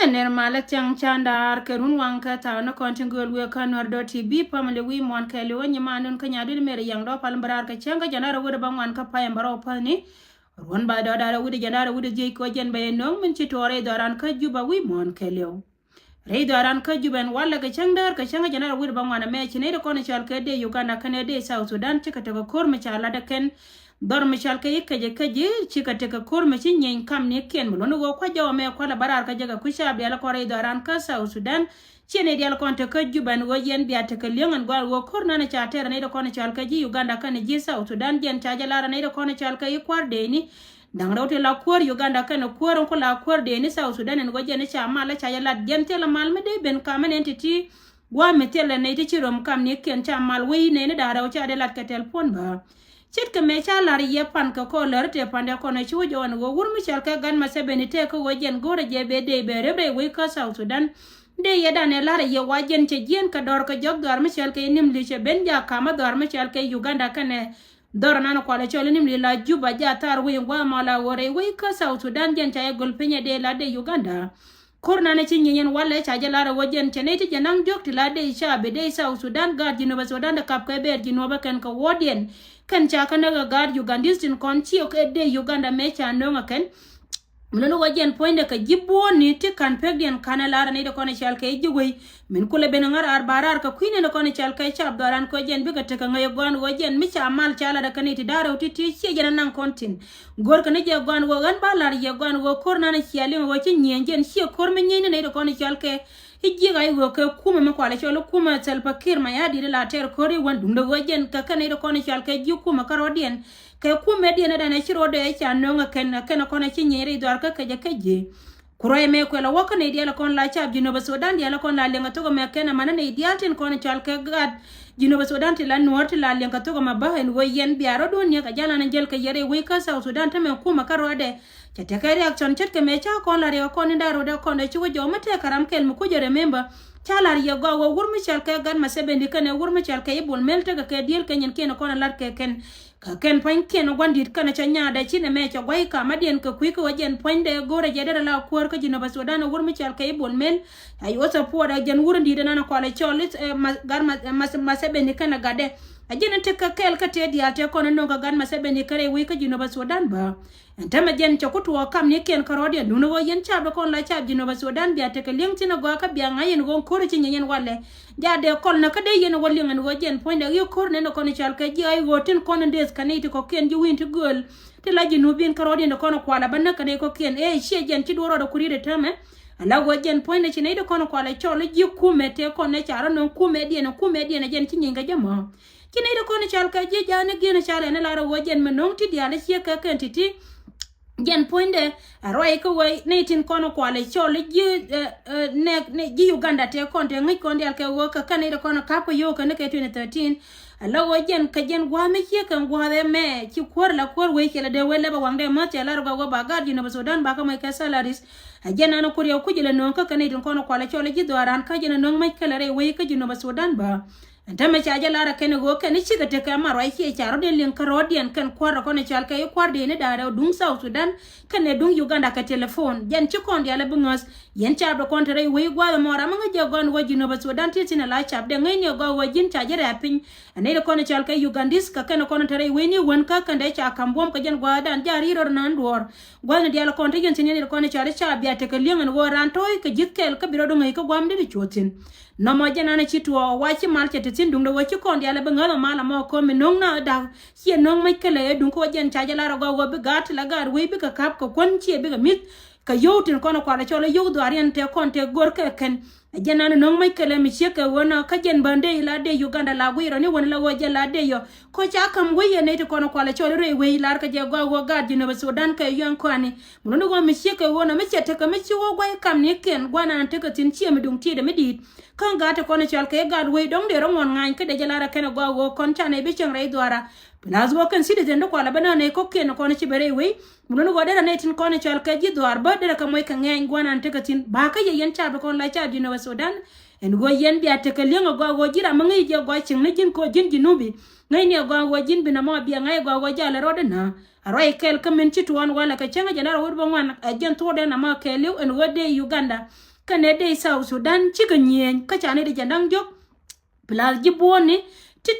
Ener mala chang chandar kerun wanka ta no kontingol we kanor do tv pamle wi mon kele wonyi manun kanya dil mere yang do palmbrar ka changa janara wude bangwan ka payam baro pani ron ba do dara wude janara wude je ko jen be no min ci tore doran ka juba wi mon kele re doran ka juben walla ka changdar ka changa janara wude bangwan me ci ne do kono chal ka de Uganda kana de South Sudan ci ka to ko me chala da ken dor michal ka yikaje kaje chika teka kur machi nyen kam ne ken mulo go kwa jaw me kwa la barar ka jaga kusha bi ala kore doran ka South Sudan chene di ala konte ka juban go yen bi ateka lengan go kur na cha tera ne do kono chal ka ji Uganda ka ne ji South Sudan jen cha jala ne do kono chal ka yikwar de ni dang rawte la kur Uganda ka ne kur ko la kur de ni South Sudan en go jen cha mala cha jala jen tela mal me de ben kamen entity wa metela ne ti chirom kam ne ken cha mal wi ne da raw cha de lat ka telefon ba chit ka mecha lar ye pan ka ko lar te pan ko na chu jon go wur mi chal ka gan ma se beni te ko wajen gore je be de be re we ka South Sudan de ye da ne lar ye wajen che jen ka dor ka jog dor mi chal ka nim li che ben ja ka ma dor mi chal ka Uganda ka ne dor na no ko la chol nim li la juba ja tar we wa ma la wore we ka South Sudan jen cha ye gol pinye de la de Uganda korna ne cin yen walla cha jalara wajen cheneti janang jok tilade cha be de South Sudan gar jino ba Sudan da kap ka ber jino ba kan ka wodien kan cha kana ga gar Ugandis tin kon chi o ke de Uganda me cha no ngaken mno wajen poinde ka jibbo ni ti kan pegdien kana lara ne de kon chal ke jigwe min kule ben ngar ar barar ka kuine ne kon chal ke cha daran ko jen bi ka te ka ngay gon wajen mi cha mal chala da kaniti daro ti ti chi jana nan kontin gor ka ne je gon wo gan balar je gon wo korna ne chiali wo chi nyenjen chi kor me nyene ne de kon chal ke hiji ga wo ke kuma ma kwale cholo kuma selpa kir ma ya di la ter kori wan dum de wajen ka kan ne de kon chal ke ji kuma karodien ke kuma de na ne chiro de cha no ngaken ken kon chi nyere dor ka je kuroy me ko la wakane dia la kon la chab jino ba Sudan dia la kon la lenga to me ken mana ne dia tin kon chal ke gad jino ba Sudan ti la nuot la lenga to ma ba en wo yen biaro don ne ka jala na jel ka yere we ka South Sudan ta me kuma karode cha te ka reaction chet ke me cha kon la re kon ndaro de kon de chi wo jo mate karam kel mu ko je remember chalar ye go wo wur mi chal ke gad ma se bendi ken wur mi chal ke bol melte ka diel ken yen ken kon lar ke ken ka ken pan ken gwandit kana cha nyaada chine me cha gwai ka madien ka kwi ko wajen pan de gore jedera la kwor ka jino ba Sudan wur mi chal ke bol mel ay wasa poda jen wur ndi de na ko le cholit gar ma se bendi kana gade ajena te ka kel ka te dia te kono no ka gan ma se bendi kare wi ka jino ba Sudan ba entama jen cha kutu kam ne ken karode nuno wo yen cha ba kon la cha jino ba Sudan bia te ka lingtina go ka bia ngayen go kor chi nyen wale ja de kol na ka de yen wali ngan wo jen point de yo kor ne no kono chal ka ji ay wotin kono des kaniti ko ken ji winti gol te la jino bin karode no kono kwala banna kane ko ken she jen ti doro do kurire tame ala wo jen point ne chi ne do kono kwala cholo ji kume te kono chara no kume die no jen chi nyinga jama kine do kono chal ka ji jane gene chara ne la ro wo jen menong ti dia le che ka ken titi jen poinde roi ko wai netin kono kwale chole ji ne ji Uganda te konte ngi konde alke wo ka kanere kono kapo yo ka ne ke 2013 ala wo jen ka jen gwa me che kan gwa me chi kwor la kwor we kele de wele ba wangde ma che la go ba gadi no Sudan ba ka mai ka salaries jen ana ko yo kujile no ka kanere kono kwale chole ji doran ka jen no mai kele re we ka ji no Sudan ba ndame cha jala ken go ken chi ga te ka maro ai che charo de lin karodian ken kwara kono chal ka kwar de ne dara dung South Sudan ken ne dung Uganda ka telephone jen chi kon dia le bungos yen cha do kon tere we gwa mo ra manga je gon wo jino ba Sudan ti tin la chap de ngai ne go wo jin cha jere pin ne de kono chal ka Ugandis ka ken kono tere we ni won ka kan de cha kambom ka jen gwa dan jari ro nan dor gwa ne dia la kon te jen tin ne kono cha bia te ka lingan wo ran toy ka jikkel ka biro do ngai ka gwam de chotin no mo jana na chitwo wachi malche tin dung do wachi kon dia le bangala mala mo ko mi nong na da hie nong mai kele dung ko jen cha jala go go bi gat la gar we bi ka kap ko kon chi bi ga mit ka yotin kono kwa la chole yo do arian te kon te gor ka ken jana na nong mai kele mi che ka wona ka jen bande la de Uganda la gwiro ni wona la wo je la de yo ko cha kam we ne te kono kwa la chole re we lar ka je go go gad jino ba Sudan ka yon kwani muno go mi che ka wona mi che te ka mi chi wo gwa kam ni ken gwana te ka tin chi mi dung ti de mi dit kan gata kono chal ke gad we dong de rongon ngai ke de jalara ken go go kon chane bi cheng re dwara plus wo kan sidi den do kwala bana ne ko ken kono chi bere we muno go de na tin kono chal ke ji dwar ba de ka moy ka ngai gwana te ka tin ba ka ye yen cha ba kon la cha jino Sudan en go yen bi ate ka lengo go go jira mangi je go cheng ne jin ko jin jinubi ngai ne go go jin bi na mo bi ngai go go jala rode na aroi kel kamen chi tuan wala ka chenga jalara wor bangwan ajen to de na ma kelu en wode Uganda kane de South Sudan chika nyen ka chane de janang jok plus jibone ti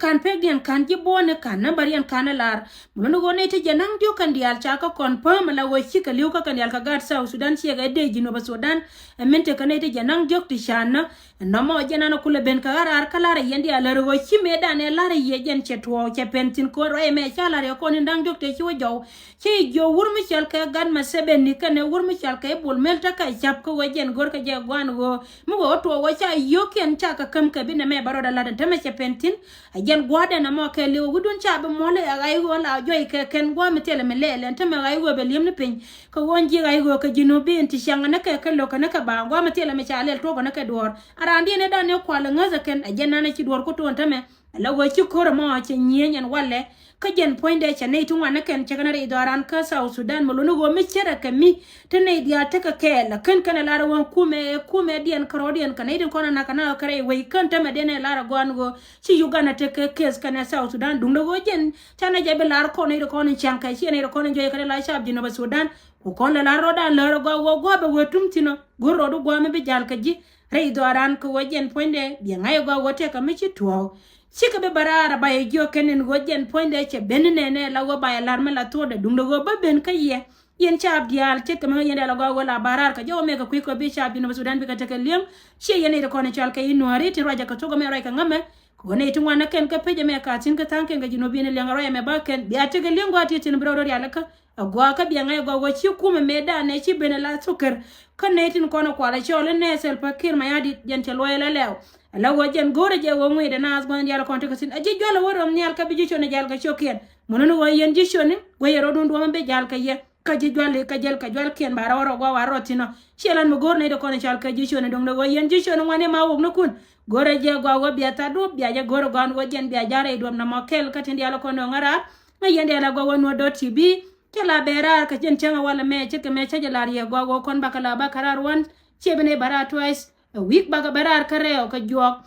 kan pegdian kan jibone kan nambarian kan lar muno go ne ti janang jok kan dial chaka confirm la wo chika liu ka kan dial ka gat South Sudan chiga de jino ba Sudan mente kane ti janang jok ti shana no mo jana no kule ben ka ar kala re yendi ala ro chi me dane la re ye jen chetwo che pentin ko re me chala re ko ni ndang jok te chi wo chi jo wur mi chal ka gan ma seben ni kane wur mi chal ka bul mel ta ka chap ko wajen gor ka je gwan go mu go to wa cha yo ken cha ka kam ka bin me baro da la ta me che pentin ajen gwada na mo ke le gudun cha be mo le ai go la joy ke ken gwa mi tele me le ta me ai go be lim ni pin ko wonji ai go ka jinu bi ti shanga na ka lo ka na ka ba gwa mi tele me cha le to ko na ka dor arandi ne da ne kwala ngaza ken ajen na ci dor ko to ta me la go ci ko mo che nyen walle ka jen point de chane tu wana ken chakana re idaran ka South Sudan muluno go mi chera ka mi tene dia taka ke la ken kana lara wan kume dian karodian kana idin kona na kana kare we kan teme dene lara gwan go chi Uganda take case kana South Sudan dung go jen chana jabe lar ko ne ko ne chanka chi ne ko ne joy kare la shab dino ba Sudan ko kon la roda lar go be wetum tino go rodo go me be jal ka ji re idaran ko jen point de bi ngai go wote ka mi chi tuo chika be barara ba ye jo kenen go jen point de che benene la go ba alarme la to de dung go ba ben ka ye yen chab dial che kama yende la go la barar ka jo me ka ko be chab dino Sudan be ka take liam che yene de ko ne chal ka inwari ti roja ka to go me ra ka ngame ko ne tu wana ken ka peje me ka tin ka tanke ga jino bi ne lenga roya me ba ken bi ate ga lengo ati tin bro ya la ka agwa ka bi ngai go go chi kuma me da ne chi bene la suker kan ne tin ko no kwala chole ne sel pakir ma yadi jen che loyela lew ala wajen gore je wo ngwe de nas gon yalla konte ko sin aji jolo worom nyal ka biji chone jal ka choken mono wo yen ji chone go yero dun do be jal ka ye ka ji jole ka jel ka jol ken bara woro go waro tino shelan mo gorne de ko ne chal ka ji chone dong go yen ji chone ngane ma wo no kun gore je go go biata do biaje gore gon wo jen bia jare do na mokel ka tin yalla ko no ngara ma yende ala go wonwo do tv kala berar ka jen chenga wala me cheke me chaje lar ye go kon bakala bakarar wan chebene bara twice a week baga berar kare o ka jok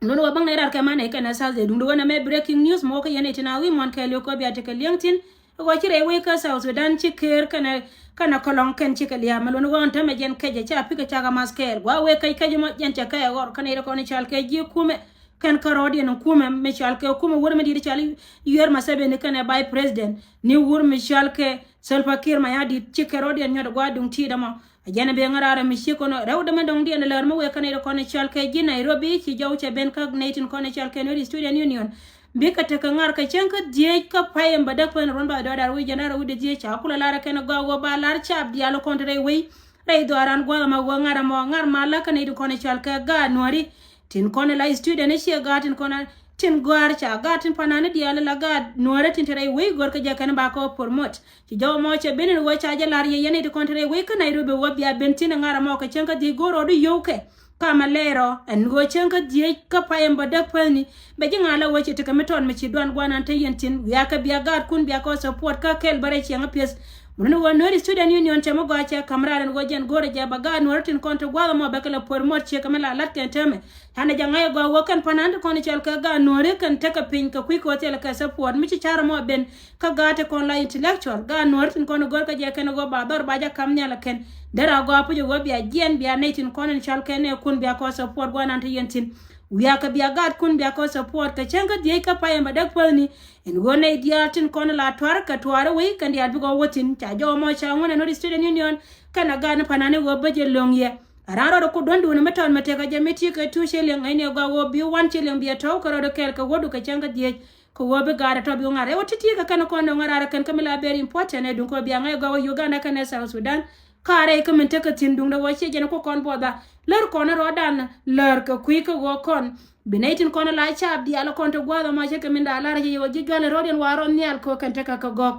nono wa bang nerar ka mane kana sa ze dundu wana me breaking news mo ka yene tina wi mon ka le ko biate ka liangtin go chire we ka South Sudan chiker kana kolon ken chikelia malono go ntame jen keje cha pika cha ga maskel wa we kai kaje mo jen cha ka gor kana ire ko ne chal ke ji kume kan karodi no kume me chal ke kume wor me di chali yer ma sebe ne kana by president ni wor me chal ke Salva Kiir ma yadi chikerodi nyodo go dung ti dama ajana be ngarara mi shikono rewde me dong di ne ler mo we kana ire ko ne chal ke ji Nairobi ci jawche ben ka netin ko ne chal ke no student union bika te ka ngar ka chenka die ka payem badak pen ron ba do dar wi janara wi de die cha kula lara ken go ba lar chab dialo kontre wi rei do aran go ma go ngara mo ngar mala kan idu kono chal ka ga nori tin kono la student ne she ga tin kono tin gwar cha ga tin panane dialo la ga nore tin tere wi gor ka jakan ba ko promote ci jaw mo che benen wo cha lar ye yene de kontre wi kan idu be wo bia bentin ngara mo ka chenka di goro du yoke kama lero en go chenka die ka payem badak pani be jingala wache te kameton me chi dwan gwana te yentin ya ka bia gad kun bia ko support ka kel bare chi nga pies muno wo no student union te mo go acha kamra ren go jen gore ja baga no tin konto gwa mo be kala por mot che kamela lat ken teme hana janga go wo kan panand kon chel ka ga no re kan te ka pin ka kwiko te la ka support mi chi chara mo ben ka gate kon la intellectual ga no tin kon go ka je ken go ba dor ba ja kam nyala ken dara go apu go bia jen bia netin kon chel ken e kun bia ko support gwana te yentin wiya ka bia gad kun bia ko support ka chenga die ka paye madak palni en go ne diatin kon la twar ka tware we kan dia go wotin cha jo mo cha ngone no student union kana ga na panane go baje longye araro ko dondu ne meton mate ka jamiti ka tu shelen ene go go bi wan shelen bia to ko ro kel ka wodu ka chenga die ko wobe gara to bi ngare wotiti ka kana ko no ngara kan kamila very important e dun ko bia ngai go Uganda kan South Sudan kare ka mente ka tin dung da wache jena ko kon boda ler kono rodan ler ka kui ka go kon binetin kono la chab di ala konto gwada ma che ka minda ala je yo jigale roden waron nyal ko kan teka ka go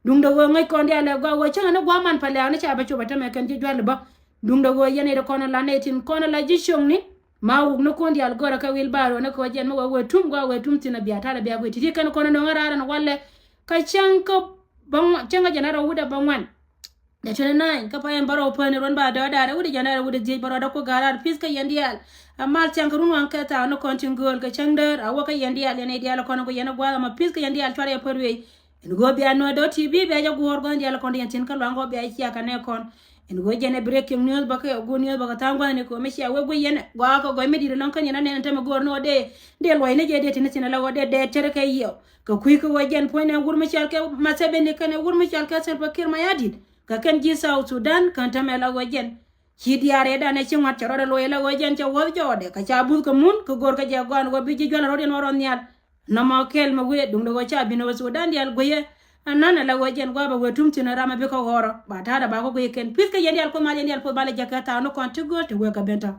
dung da go ngai kon dia le go wache na gwa man pale ana chaba chuba tame kan jigale ba dung da go yene de kono la netin kono la jishong ni ma wu no kon dia al gora ka wil baro na ko jen mo we tum tina biata la bia go ti kan kono no ngara na walle ka chanko bang changa janara wuda bangwan da tuna nine ka payen baro pane ron ba da da wudi janara wudi je baro da ko garar fiska yandial amal chankarun wan ka ta no kontin gol ka changder awaka yandial ne dial kono ko yana gwa ma fiska yandial tare perwe en go bia no do tv be ja gor go yandial kon yantin ka lango be ai ka ne kon en go jene breaking news ba ke go news ba ka tangwa ne ko me sha we go yene go ko go me di lon kan yana ne ntame go no de loy ne je de tin tin la go de tere ke yo ka kui ko wajen point en gurmi chal ke masebe ne kan gurmi chal ke sel bakir ma yadit ka ken ji South Sudan kan tamela wajen ci diare da ne ci ngat ro lo la wajen ca wo jode ka ca bul ko mun ko gor ka je gon go bi ji jona ro den waron nyal na ma kel ma we dum do go ca bi no Sudan dial go ye anana la wajen go ba wetum tina rama be ko horo ba ta da ba ko ken pis ka yendal ko ma yendal po bale jakata no kon to go to we ka benta